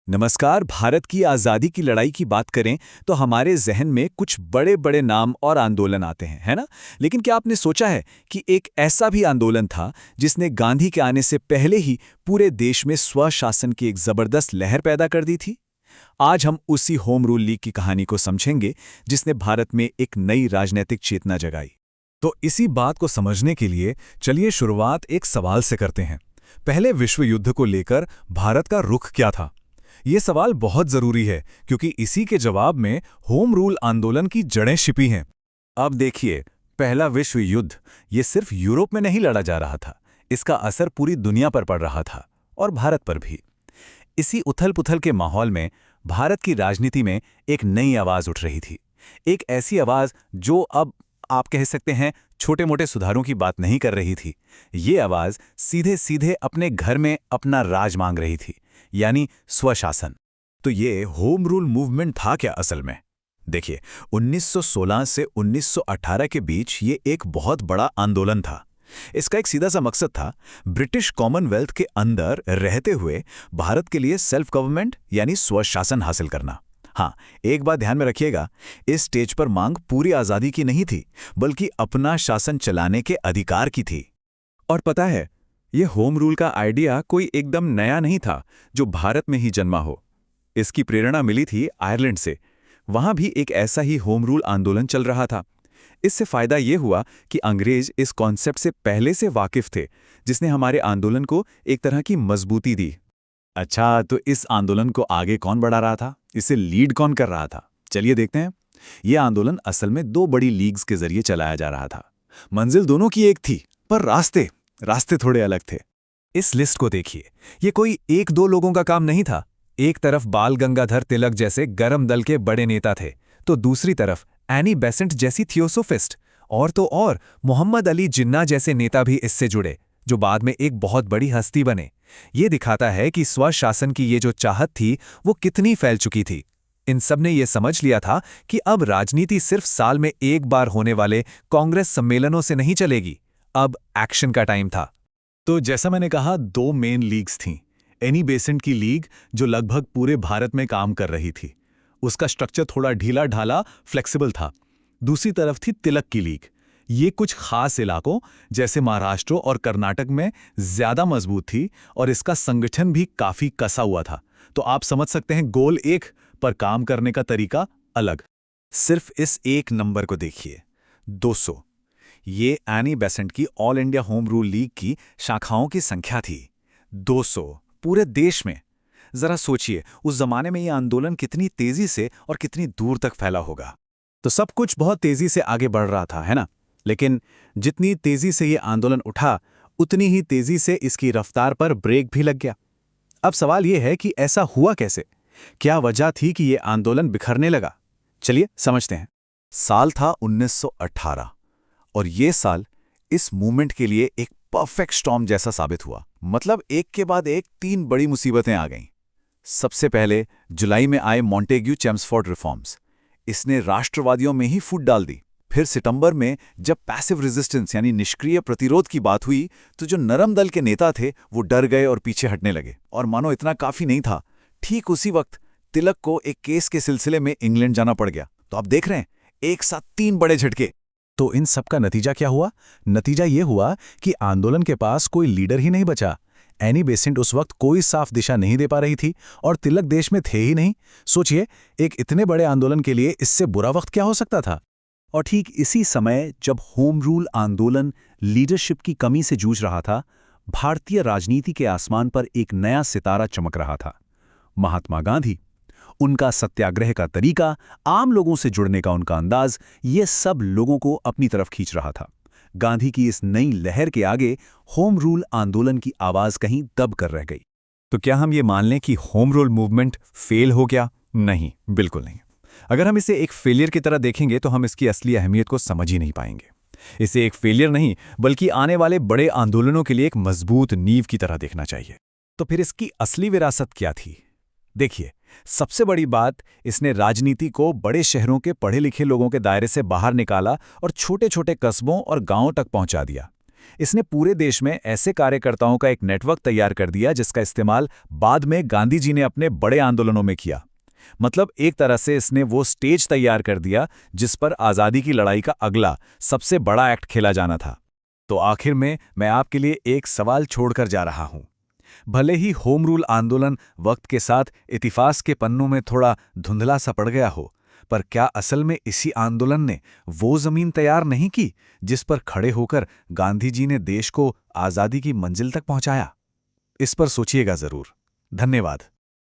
नमस्कार। भारत की आज़ादी की लड़ाई की बात करें तो हमारे जहन में कुछ बड़े बड़े नाम और आंदोलन आते हैं, है ना? लेकिन क्या आपने सोचा है कि एक ऐसा भी आंदोलन था जिसने गांधी के आने से पहले ही पूरे देश में स्वशासन की एक ज़बरदस्त लहर पैदा कर दी थी? आज हम उसी होम रूल लीग की कहानी को समझेंगे जिसने भारत में एक नई राजनीतिक चेतना जगाई। तो इसी बात को समझने के लिए चलिए शुरुआत एक सवाल से करते हैं। पहले विश्व युद्ध को लेकर भारत का रुख क्या था? ये सवाल बहुत जरूरी है क्योंकि इसी के जवाब में होम रूल आंदोलन की जड़ें छिपी हैं। अब देखिए, पहला विश्व युद्ध ये सिर्फ यूरोप में नहीं लड़ा जा रहा था, इसका असर पूरी दुनिया पर पड़ रहा था और भारत पर भी। इसी उथल-पुथल के माहौल में भारत की राजनीति में एक नई आवाज उठ रही थी। एक ऐसी आवाज जो अब आप कह सकते हैं छोटे-मोटे सुधारों की बात नहीं कर रही थी। ये आवाज सीधे-सीधे अपने घर में अपना राज मांग रही थी, यानी स्वशासन। तो ये होम रूल मूवमेंट था क्या असल में? देखिए, 1916 से 1918 के बीच ये एक बहुत बड़ा आंदोलन था। इसका एक सीधा सा मकसद था ब्रिटिश कॉमनवेल्थ के अंदर रहते हुए भारत के लिए सेल्फ गवर्नमेंट यानी स्वशासन हासिल करना। हाँ, एक बात ध्यान में रखिएगा, इस स्टेज पर मांग पूरी आज़ादी की नहीं थी, बल्कि अपना शासन चलाने के अधिकार की थी। और पता है, ये होम रूल का आइडिया कोई एकदम नया नहीं था जो भारत में ही जन्मा हो। इसकी प्रेरणा मिली थी आयरलैंड से। वहां भी एक ऐसा ही होम रूल आंदोलन चल रहा था। इससे फायदा ये हुआ कि अंग्रेज इस कॉन्सेप्ट से पहले से वाकिफ थे, जिसने हमारे आंदोलन को एक तरह की मजबूती दी। अच्छा, तो इस आंदोलन को आगे कौन बढ़ा रहा था? इसे लीड कौन कर रहा था? चलिए देखते हैं। यह आंदोलन असल में दो बड़ी लीग्स के जरिए चलाया जा रहा था। मंजिल दोनों की एक थी, पर रास्ते थोड़े अलग थे। इस लिस्ट को देखिए, ये कोई एक दो लोगों का काम नहीं था। एक तरफ बाल गंगाधर तिलक जैसे गरम दल के बड़े नेता थे, तो दूसरी तरफ एनी बेसेंट जैसी थियोसोफिस्ट और तो और मोहम्मद अली जिन्ना जैसे नेता भी इससे जुड़े, जो बाद में एक बहुत बड़ी हस्ती बने। ये दिखाता है कि स्वशासन की ये जो चाहत थी वो कितनी फैल चुकी थी। इन सब ने ये समझ लिया था कि अब राजनीति सिर्फ साल में एक बार होने वाले कांग्रेस सम्मेलनों से नहीं चलेगी, अब एक्शन का टाइम था। तो जैसा मैंने कहा, दो मेन लीग्स थीं। एनी बेसेंट की लीग जो लगभग पूरे भारत में काम कर रही थी, उसका स्ट्रक्चर थोड़ा ढीला ढाला फ्लेक्सिबल था। दूसरी तरफ थी तिलक की लीग। ये कुछ खास इलाकों जैसे महाराष्ट्र और कर्नाटक में ज्यादा मजबूत थी और इसका संगठन भी काफी कसा हुआ था। तो आप समझ सकते हैं, गोल एक पर काम करने का तरीका अलग। सिर्फ इस एक नंबर को देखिए, 200। ये एनी बेसेंट की all India home rule league की शाखाओं की संख्या थी। 200 पूरे देश में। जरा सोचिए, उस जमाने में ये आंदोलन कितनी तेजी से और कितनी दूर तक फैला होगा। तो सब कुछ बहुत तेजी से आगे बढ़ रहा था, है ना? लेकिन जितनी तेजी से ये आंदोलन उठा, उतनी ही तेजी से इसकी रफ्तार पर ब्रेक भी लग गया। अब सवाल ये है कि ऐसा हुआ कैसे? क्या वजह थी कि ये आंदोलन बिखरने लगा? चलिए समझते हैं। साल था 1918 और ये साल इस मूवमेंट के लिए एक परफेक्ट स्टॉर्म जैसा साबित हुआ। मतलब एक के बाद एक तीन बड़ी मुसीबतें आ गईं। सबसे पहले जुलाई में आए मॉन्टेग्यू चेम्सफोर्ड रिफॉर्म्स। इसने राष्ट्रवादियों में ही फूट डाल दी। फिर सितंबर में जब पैसिव रेजिस्टेंस यानी निष्क्रिय प्रतिरोध की बात हुई, तो जो नरम दल के नेता थे वो डर गए और पीछे हटने लगे। और मानो इतना काफी नहीं था, ठीक उसी वक्त तिलक को एक केस के सिलसिले में इंग्लैंड जाना पड़ गया। तो आप देख रहे हैं, एक साथ तीन बड़े झटके। तो इन सब का नतीजा क्या हुआ? नतीजा ये हुआ कि आंदोलन के पास कोई लीडर ही नहीं बचा। एनी बेसेंट उस वक्त कोई साफ दिशा नहीं दे पा रही थी और तिलक देश में थे ही नहीं। सोचिए, एक इतने बड़े आंदोलन के लिए इससे बुरा वक्त क्या हो सकता था? और ठीक इसी समय जब होम रूल आंदोलन लीडरशिप की कमी से जूझ रहा था, भारतीय राजनीति के आसमान पर एक नया सितारा चमक रहा था। महात्मा गांधी। उनका सत्याग्रह का तरीका, आम लोगों से जुड़ने का उनका अंदाज, ये सब लोगों को अपनी तरफ खींच रहा था। गांधी की इस नई लहर के आगे होम रूल आंदोलन की आवाज कहीं दब कर रह गई। तो क्या हम ये मान लें कि होम रूल मूवमेंट फेल हो गया? नहीं, बिल्कुल नहीं। अगर हम इसे एक फेलियर की तरह देखेंगे तो हम इसकी असली अहमियत को समझ ही नहीं पाएंगे। इसे एक फेलियर नहीं, बल्कि आने वाले बड़े आंदोलनों के लिए एक मजबूत नींव की तरह देखना चाहिए। तो फिर इसकी असली विरासत क्या थी? देखिए, सबसे बड़ी बात, इसने राजनीति को बड़े शहरों के पढ़े लिखे लोगों के दायरे से बाहर निकाला और छोटे छोटे कस्बों और गांवों तक पहुंचा दिया। इसने पूरे देश में ऐसे कार्यकर्ताओं का एक नेटवर्क तैयार कर दिया जिसका इस्तेमाल बाद में गांधी जी ने अपने बड़े आंदोलनों में किया। मतलब एक तरह से इसने वो स्टेज तैयार कर दिया जिस पर आज़ादी की लड़ाई का अगला सबसे बड़ा एक्ट खेला जाना था। तो आखिर में मैं आपके लिए एक सवाल छोड़कर जा रहा हूं। भले ही होम रूल आंदोलन वक्त के साथ इतिहास के पन्नों में थोड़ा धुंधला सा पड़ गया हो, पर क्या असल में इसी आंदोलन ने वो जमीन तैयार नहीं की जिस पर खड़े होकर गांधी जी ने देश को आज़ादी की मंजिल तक पहुंचाया? इस पर सोचिएगा जरूर। धन्यवाद।